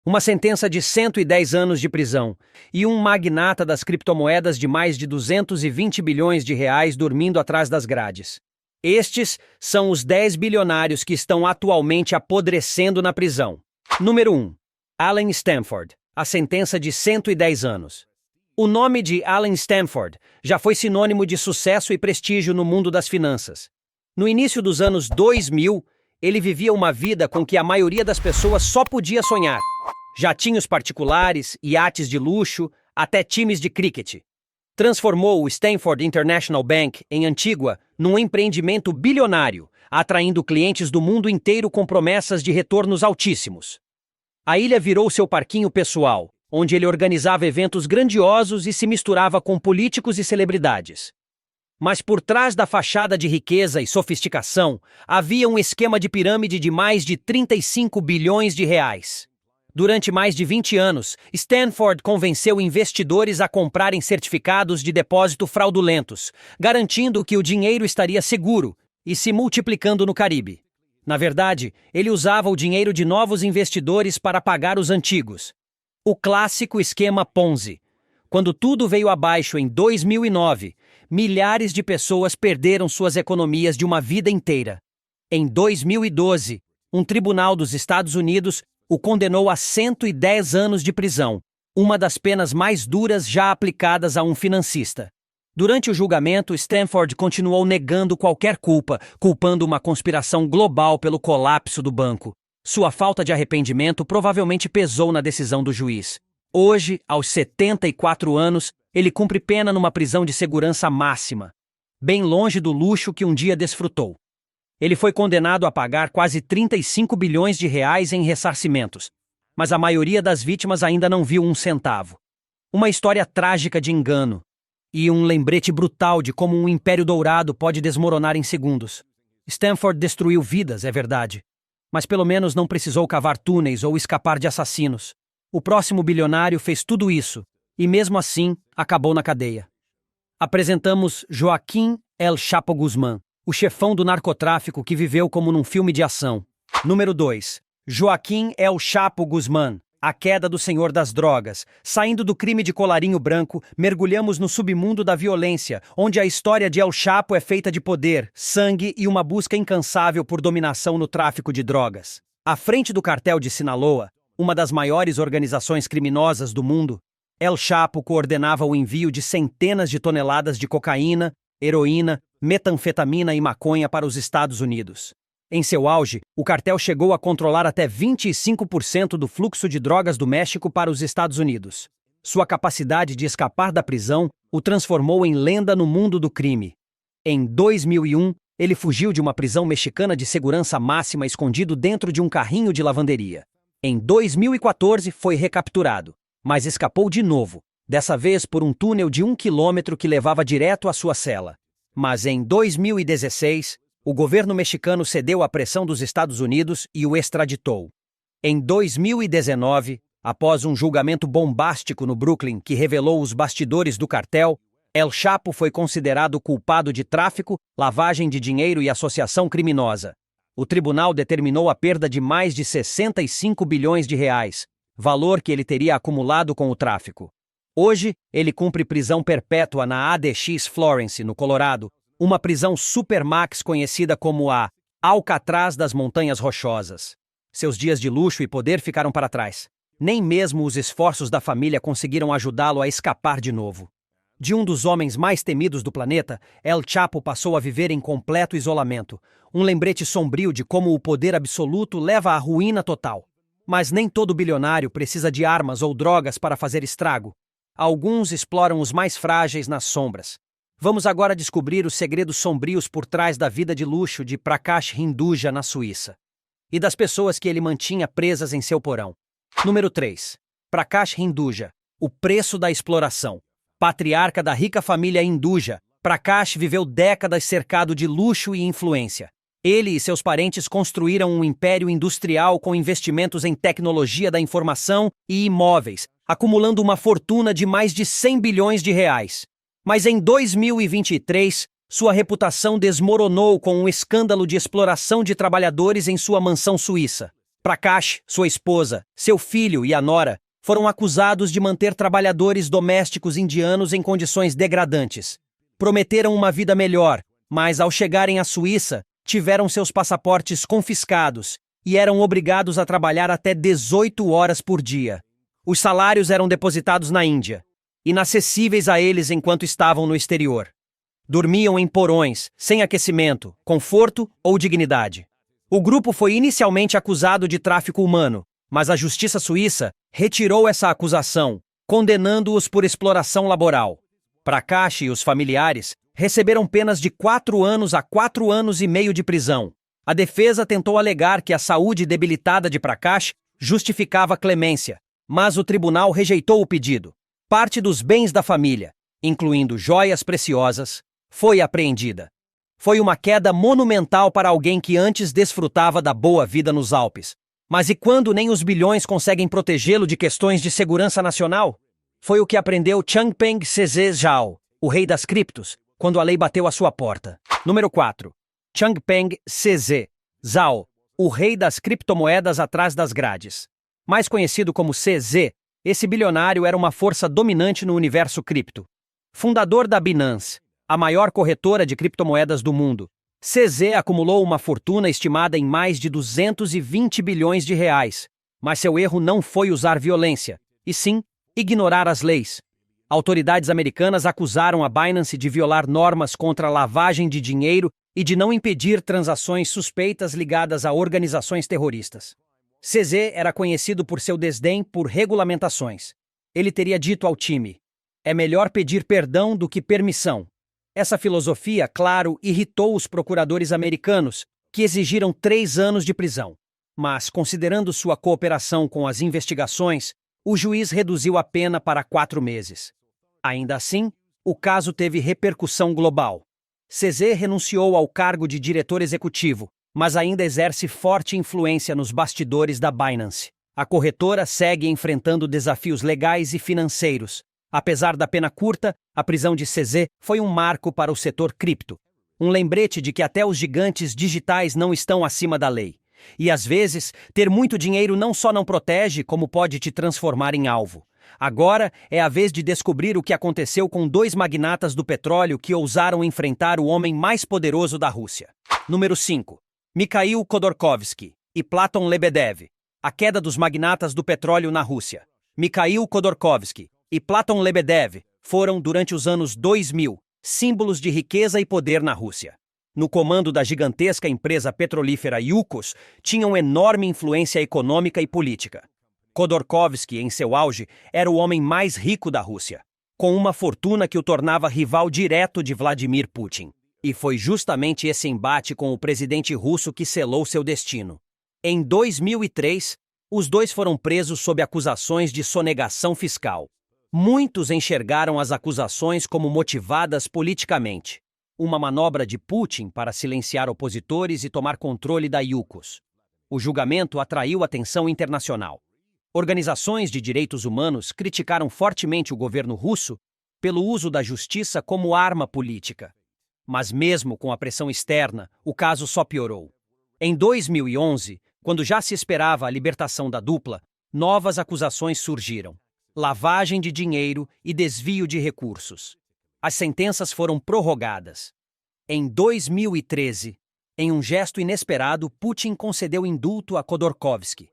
uma sentença de 110 anos de prisão e um magnata das criptomoedas de mais de 220 bilhões de reais dormindo atrás das grades. Estes são os 10 bilionários que estão atualmente apodrecendo na prisão. Número 1. Allen Stanford, a sentença de 110 anos. O nome de Allen Stanford já foi sinônimo de sucesso e prestígio no mundo das finanças. No início dos anos 2000, ele vivia uma vida com que a maioria das pessoas só podia sonhar. Jatinhos particulares, iates de luxo, até times de cricket. Transformou o Stanford International Bank, em Antigua, num empreendimento bilionário, atraindo clientes do mundo inteiro com promessas de retornos altíssimos. A ilha virou seu parquinho pessoal, onde ele organizava eventos grandiosos e se misturava com políticos e celebridades. Mas por trás da fachada de riqueza e sofisticação, havia um esquema de pirâmide de mais de 35 bilhões de reais. Durante mais de 20 anos, Stanford convenceu investidores a comprarem certificados de depósito fraudulentos, garantindo que o dinheiro estaria seguro e se multiplicando no Caribe. Na verdade, ele usava o dinheiro de novos investidores para pagar os antigos. O clássico esquema Ponzi. Quando tudo veio abaixo em 2009, milhares de pessoas perderam suas economias de uma vida inteira. Em 2012, um tribunal dos Estados Unidos o condenou a 110 anos de prisão, uma das penas mais duras já aplicadas a um financista. Durante o julgamento, Stanford continuou negando qualquer culpa, culpando uma conspiração global pelo colapso do banco. Sua falta de arrependimento provavelmente pesou na decisão do juiz. Hoje, aos 74 anos, ele cumpre pena numa prisão de segurança máxima, bem longe do luxo que um dia desfrutou. Ele foi condenado a pagar quase 35 bilhões de reais em ressarcimentos, mas a maioria das vítimas ainda não viu um centavo. Uma história trágica de engano e um lembrete brutal de como um império dourado pode desmoronar em segundos. Stanford destruiu vidas, é verdade, mas pelo menos não precisou cavar túneis ou escapar de assassinos. O próximo bilionário fez tudo isso e, mesmo assim, acabou na cadeia. Apresentamos Joaquim El Chapo Guzmán, o chefão do narcotráfico que viveu como num filme de ação. Número 2. Joaquim El Chapo Guzmán, a queda do senhor das drogas. Saindo do crime de colarinho branco, mergulhamos no submundo da violência, onde a história de El Chapo é feita de poder, sangue e uma busca incansável por dominação no tráfico de drogas. À frente do cartel de Sinaloa, uma das maiores organizações criminosas do mundo, El Chapo coordenava o envio de centenas de toneladas de cocaína, heroína, metanfetamina e maconha para os Estados Unidos. Em seu auge, o cartel chegou a controlar até 25% do fluxo de drogas do México para os Estados Unidos. Sua capacidade de escapar da prisão o transformou em lenda no mundo do crime. Em 2001, ele fugiu de uma prisão mexicana de segurança máxima escondido dentro de um carrinho de lavanderia. Em 2014, foi recapturado, mas escapou de novo, dessa vez por um túnel de 1 quilômetro que levava direto à sua cela. Mas em 2016, o governo mexicano cedeu à pressão dos Estados Unidos e o extraditou. Em 2019, após um julgamento bombástico no Brooklyn que revelou os bastidores do cartel, El Chapo foi considerado culpado de tráfico, lavagem de dinheiro e associação criminosa. O tribunal determinou a perda de mais de 65 bilhões de reais, valor que ele teria acumulado com o tráfico. Hoje, ele cumpre prisão perpétua na ADX Florence, no Colorado, uma prisão supermax conhecida como a Alcatraz das Montanhas Rochosas. Seus dias de luxo e poder ficaram para trás. Nem mesmo os esforços da família conseguiram ajudá-lo a escapar de novo. De um dos homens mais temidos do planeta, El Chapo passou a viver em completo isolamento, um lembrete sombrio de como o poder absoluto leva à ruína total. Mas nem todo bilionário precisa de armas ou drogas para fazer estrago. Alguns exploram os mais frágeis nas sombras. Vamos agora descobrir os segredos sombrios por trás da vida de luxo de Prakash Hinduja na Suíça e das pessoas que ele mantinha presas em seu porão. Número 3. Prakash Hinduja, o preço da exploração. Patriarca da rica família Hinduja, Prakash viveu décadas cercado de luxo e influência. Ele e seus parentes construíram um império industrial com investimentos em tecnologia da informação e imóveis, acumulando uma fortuna de mais de 100 bilhões de reais. Mas em 2023, sua reputação desmoronou com um escândalo de exploração de trabalhadores em sua mansão suíça. Prakash, sua esposa, seu filho e a nora foram acusados de manter trabalhadores domésticos indianos em condições degradantes. Prometeram uma vida melhor, mas ao chegarem à Suíça, tiveram seus passaportes confiscados e eram obrigados a trabalhar até 18 horas por dia. Os salários eram depositados na Índia, inacessíveis a eles enquanto estavam no exterior. Dormiam em porões, sem aquecimento, conforto ou dignidade. O grupo foi inicialmente acusado de tráfico humano, mas a justiça suíça retirou essa acusação, condenando-os por exploração laboral. Prakash e os familiares receberam penas de 4 anos a 4 anos e meio de prisão. A defesa tentou alegar que a saúde debilitada de Prakash justificava clemência, mas o tribunal rejeitou o pedido. Parte dos bens da família, incluindo joias preciosas, foi apreendida. Foi uma queda monumental para alguém que antes desfrutava da boa vida nos Alpes. Mas e quando nem os bilhões conseguem protegê-lo de questões de segurança nacional? Foi o que aprendeu Changpeng Cezé Zhao, o rei das criptos, quando a lei bateu à sua porta. Número 4. Changpeng Cezé Zhao, o rei das criptomoedas atrás das grades. Mais conhecido como CZ, esse bilionário era uma força dominante no universo cripto. Fundador da Binance, a maior corretora de criptomoedas do mundo, CZ acumulou uma fortuna estimada em mais de 220 bilhões de reais. Mas seu erro não foi usar violência, e sim ignorar as leis. Autoridades americanas acusaram a Binance de violar normas contra a lavagem de dinheiro e de não impedir transações suspeitas ligadas a organizações terroristas. CZ era conhecido por seu desdém por regulamentações. Ele teria dito ao time: "É melhor pedir perdão do que permissão." Essa filosofia, claro, irritou os procuradores americanos, que exigiram 3 anos de prisão. Mas, considerando sua cooperação com as investigações, o juiz reduziu a pena para 4 meses. Ainda assim, o caso teve repercussão global. CZ renunciou ao cargo de diretor executivo, mas ainda exerce forte influência nos bastidores da Binance. A corretora segue enfrentando desafios legais e financeiros. Apesar da pena curta, a prisão de CZ foi um marco para o setor cripto. Um lembrete de que até os gigantes digitais não estão acima da lei. E às vezes, ter muito dinheiro não só não protege, como pode te transformar em alvo. Agora é a vez de descobrir o que aconteceu com 2 magnatas do petróleo que ousaram enfrentar o homem mais poderoso da Rússia. Número 5. Mikhail Khodorkovsky e Platon Lebedev. A queda dos magnatas do petróleo na Rússia. Mikhail Khodorkovsky e Platon Lebedev foram, durante os anos 2000, símbolos de riqueza e poder na Rússia. No comando da gigantesca empresa petrolífera Yukos, tinham enorme influência econômica e política. Khodorkovsky, em seu auge, era o homem mais rico da Rússia, com uma fortuna que o tornava rival direto de Vladimir Putin. E foi justamente esse embate com o presidente russo que selou seu destino. Em 2003, os dois foram presos sob acusações de sonegação fiscal. Muitos enxergaram as acusações como motivadas politicamente, uma manobra de Putin para silenciar opositores e tomar controle da Yukos. O julgamento atraiu atenção internacional. Organizações de direitos humanos criticaram fortemente o governo russo pelo uso da justiça como arma política. Mas mesmo com a pressão externa, o caso só piorou. Em 2011, quando já se esperava a libertação da dupla, novas acusações surgiram: lavagem de dinheiro e desvio de recursos. As sentenças foram prorrogadas. Em 2013, em um gesto inesperado, Putin concedeu indulto a Khodorkovsky.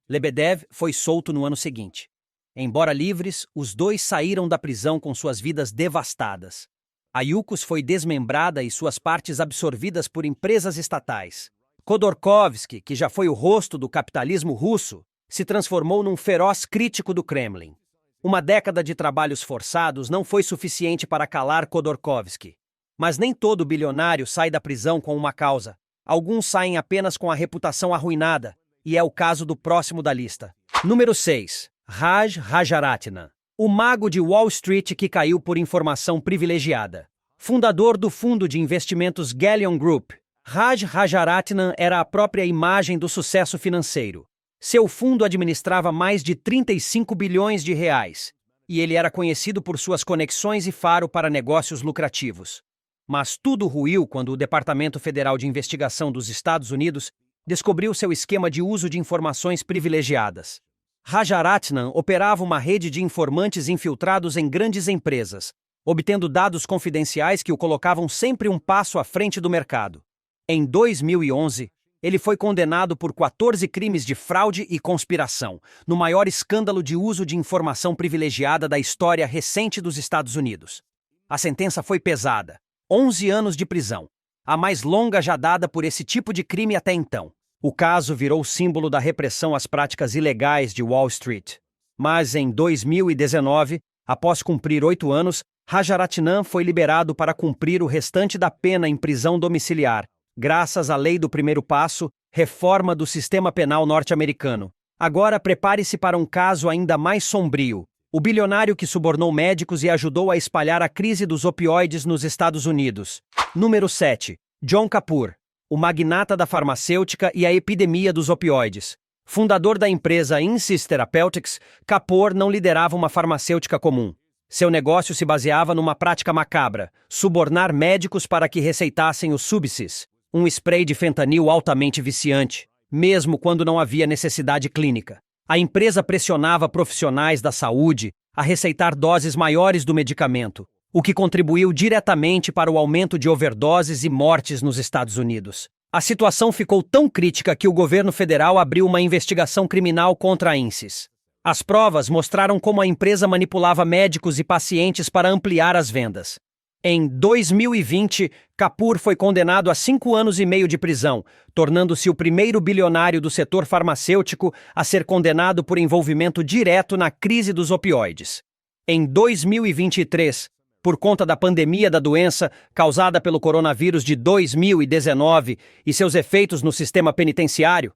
Lebedev foi solto no ano seguinte. Embora livres, os dois saíram da prisão com suas vidas devastadas. A Yukos foi desmembrada e suas partes absorvidas por empresas estatais. Khodorkovsky, que já foi o rosto do capitalismo russo, se transformou num feroz crítico do Kremlin. Uma década de trabalhos forçados não foi suficiente para calar Khodorkovsky. Mas nem todo bilionário sai da prisão com uma causa. Alguns saem apenas com a reputação arruinada, e é o caso do próximo da lista. Número 6. Raj Rajaratnam, o mago de Wall Street que caiu por informação privilegiada. Fundador do fundo de investimentos Galleon Group, Raj Rajaratnam era a própria imagem do sucesso financeiro. Seu fundo administrava mais de 35 bilhões de reais, e ele era conhecido por suas conexões e faro para negócios lucrativos. Mas tudo ruiu quando o Departamento Federal de Investigação dos Estados Unidos descobriu seu esquema de uso de informações privilegiadas. Rajaratnam operava uma rede de informantes infiltrados em grandes empresas, obtendo dados confidenciais que o colocavam sempre um passo à frente do mercado. Em 2011, ele foi condenado por 14 crimes de fraude e conspiração, no maior escândalo de uso de informação privilegiada da história recente dos Estados Unidos. A sentença foi pesada, 11 anos de prisão, a mais longa já dada por esse tipo de crime até então. O caso virou símbolo da repressão às práticas ilegais de Wall Street. Mas em 2019, após cumprir 8 anos, Rajaratnam foi liberado para cumprir o restante da pena em prisão domiciliar, graças à lei do primeiro passo, reforma do sistema penal norte-americano. Agora prepare-se para um caso ainda mais sombrio. O bilionário que subornou médicos e ajudou a espalhar a crise dos opioides nos Estados Unidos. Número 7. John Kapoor, o magnata da farmacêutica e a epidemia dos opioides. Fundador da empresa Insys Therapeutics, Kapoor não liderava uma farmacêutica comum. Seu negócio se baseava numa prática macabra: subornar médicos para que receitassem o Subsys, um spray de fentanil altamente viciante, mesmo quando não havia necessidade clínica. A empresa pressionava profissionais da saúde a receitar doses maiores do medicamento, o que contribuiu diretamente para o aumento de overdoses e mortes nos Estados Unidos. A situação ficou tão crítica que o governo federal abriu uma investigação criminal contra a Insys. As provas mostraram como a empresa manipulava médicos e pacientes para ampliar as vendas. Em 2020, Kapoor foi condenado a 5 anos e meio de prisão, tornando-se o primeiro bilionário do setor farmacêutico a ser condenado por envolvimento direto na crise dos opioides. Em 2023, por conta da pandemia da doença causada pelo coronavírus de 2019 e seus efeitos no sistema penitenciário,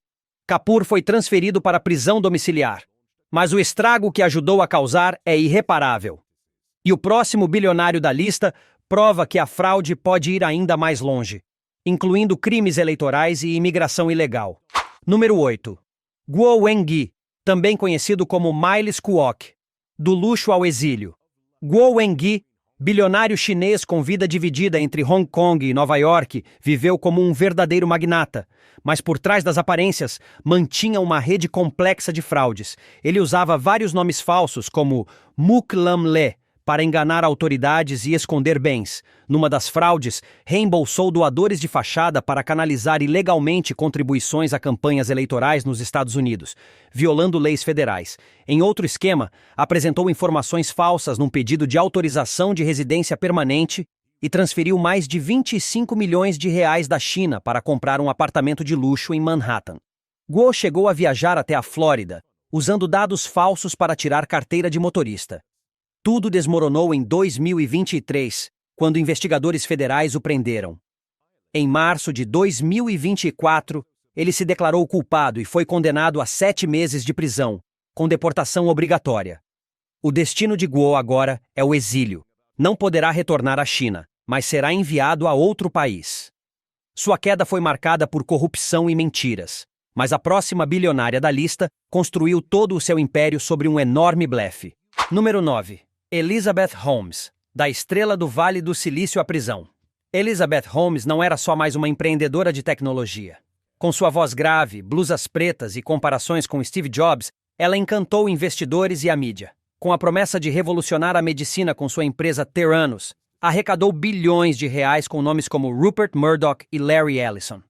Kapoor foi transferido para a prisão domiciliar. Mas o estrago que ajudou a causar é irreparável. E o próximo bilionário da lista prova que a fraude pode ir ainda mais longe, incluindo crimes eleitorais e imigração ilegal. Número 8. Guo Wengui, também conhecido como Miles Kwok, do luxo ao exílio. Guo Wengui, bilionário chinês com vida dividida entre Hong Kong e Nova York, viveu como um verdadeiro magnata, mas por trás das aparências mantinha uma rede complexa de fraudes. Ele usava vários nomes falsos, como Muk Lam Le, para enganar autoridades e esconder bens. Numa das fraudes, reembolsou doadores de fachada para canalizar ilegalmente contribuições a campanhas eleitorais nos Estados Unidos, violando leis federais. Em outro esquema, apresentou informações falsas num pedido de autorização de residência permanente e transferiu mais de 25 milhões de reais da China para comprar um apartamento de luxo em Manhattan. Guo chegou a viajar até a Flórida, usando dados falsos para tirar carteira de motorista. Tudo desmoronou em 2023, quando investigadores federais o prenderam. Em março de 2024, ele se declarou culpado e foi condenado a 7 meses de prisão, com deportação obrigatória. O destino de Guo agora é o exílio. Não poderá retornar à China, mas será enviado a outro país. Sua queda foi marcada por corrupção e mentiras, mas a próxima bilionária da lista construiu todo o seu império sobre um enorme blefe. Número 9. Elizabeth Holmes, da estrela do Vale do Silício à prisão. Elizabeth Holmes não era só mais uma empreendedora de tecnologia. Com sua voz grave, blusas pretas e comparações com Steve Jobs, ela encantou investidores e a mídia. Com a promessa de revolucionar a medicina com sua empresa Theranos, arrecadou bilhões de reais com nomes como Rupert Murdoch e Larry Ellison.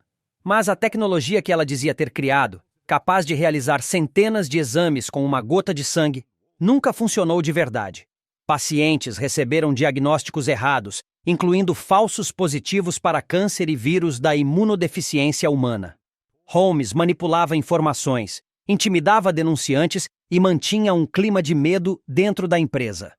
Mas a tecnologia que ela dizia ter criado, capaz de realizar centenas de exames com uma gota de sangue, nunca funcionou de verdade. Pacientes receberam diagnósticos errados, incluindo falsos positivos para câncer e vírus da imunodeficiência humana. Holmes manipulava informações, intimidava denunciantes e mantinha um clima de medo dentro da empresa.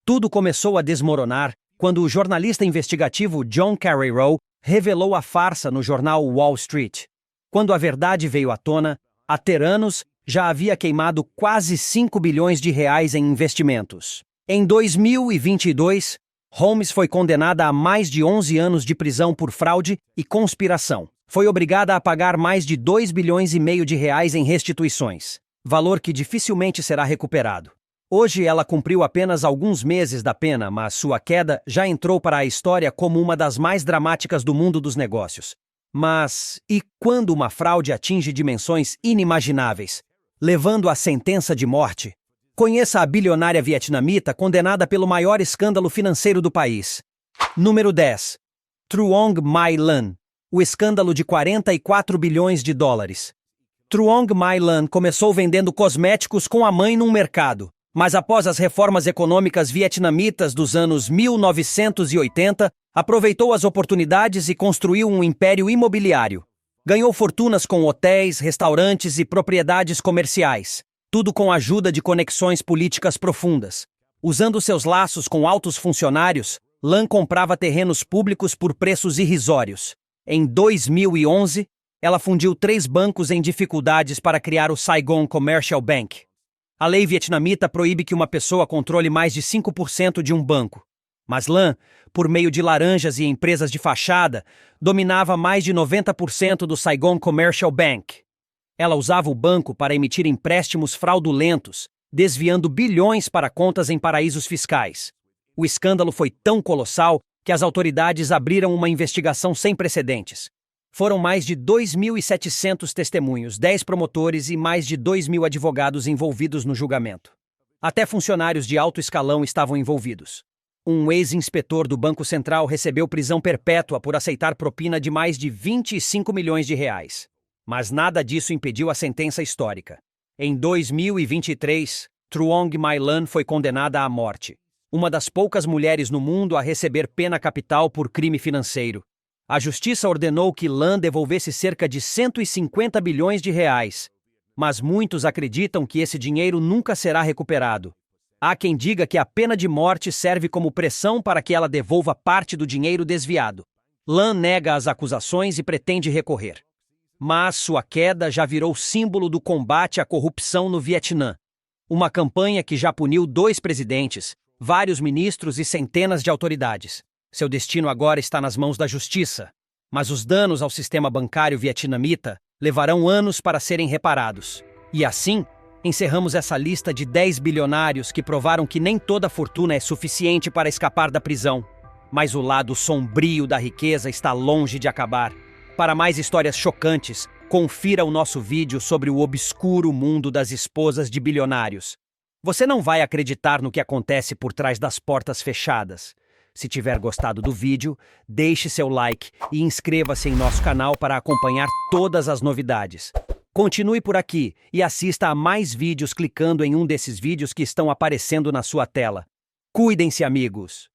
Tudo começou a desmoronar quando o jornalista investigativo John Carreyrou revelou a farsa no jornal Wall Street. Quando a verdade veio à tona, a Theranos já havia queimado quase 5 bilhões de reais em investimentos. Em 2022, Holmes foi condenada a mais de 11 anos de prisão por fraude e conspiração. Foi obrigada a pagar mais de 2 bilhões e meio de reais em restituições, valor que dificilmente será recuperado. Hoje ela cumpriu apenas alguns meses da pena, mas sua queda já entrou para a história como uma das mais dramáticas do mundo dos negócios. Mas e quando uma fraude atinge dimensões inimagináveis, levando à sentença de morte? Conheça a bilionária vietnamita condenada pelo maior escândalo financeiro do país. Número 10. Truong My Lan, o escândalo de 44 bilhões de dólares. Truong My Lan começou vendendo cosméticos com a mãe num mercado, mas após as reformas econômicas vietnamitas dos anos 1980, aproveitou as oportunidades e construiu um império imobiliário. Ganhou fortunas com hotéis, restaurantes e propriedades comerciais, tudo com a ajuda de conexões políticas profundas. Usando seus laços com altos funcionários, Lan comprava terrenos públicos por preços irrisórios. Em 2011, ela fundiu 3 bancos em dificuldades para criar o Saigon Commercial Bank. A lei vietnamita proíbe que uma pessoa controle mais de 5% de um banco. Mas Lan, por meio de laranjas e empresas de fachada, dominava mais de 90% do Saigon Commercial Bank. Ela usava o banco para emitir empréstimos fraudulentos, desviando bilhões para contas em paraísos fiscais. O escândalo foi tão colossal que as autoridades abriram uma investigação sem precedentes. Foram mais de 2.700 testemunhos, 10 promotores e mais de 2.000 advogados envolvidos no julgamento. Até funcionários de alto escalão estavam envolvidos. Um ex-inspetor do Banco Central recebeu prisão perpétua por aceitar propina de mais de 25 milhões de reais. Mas nada disso impediu a sentença histórica. Em 2023, Truong My Lan foi condenada à morte, uma das poucas mulheres no mundo a receber pena capital por crime financeiro. A justiça ordenou que Lan devolvesse cerca de 150 bilhões de reais, mas muitos acreditam que esse dinheiro nunca será recuperado. Há quem diga que a pena de morte serve como pressão para que ela devolva parte do dinheiro desviado. Lan nega as acusações e pretende recorrer. Mas sua queda já virou símbolo do combate à corrupção no Vietnã. Uma campanha que já puniu 2 presidentes, vários ministros e centenas de autoridades. Seu destino agora está nas mãos da justiça. Mas os danos ao sistema bancário vietnamita levarão anos para serem reparados. E assim, encerramos essa lista de 10 bilionários que provaram que nem toda fortuna é suficiente para escapar da prisão. Mas o lado sombrio da riqueza está longe de acabar. Para mais histórias chocantes, confira o nosso vídeo sobre o obscuro mundo das esposas de bilionários. Você não vai acreditar no que acontece por trás das portas fechadas. Se tiver gostado do vídeo, deixe seu like e inscreva-se em nosso canal para acompanhar todas as novidades. Continue por aqui e assista a mais vídeos clicando em um desses vídeos que estão aparecendo na sua tela. Cuidem-se, amigos!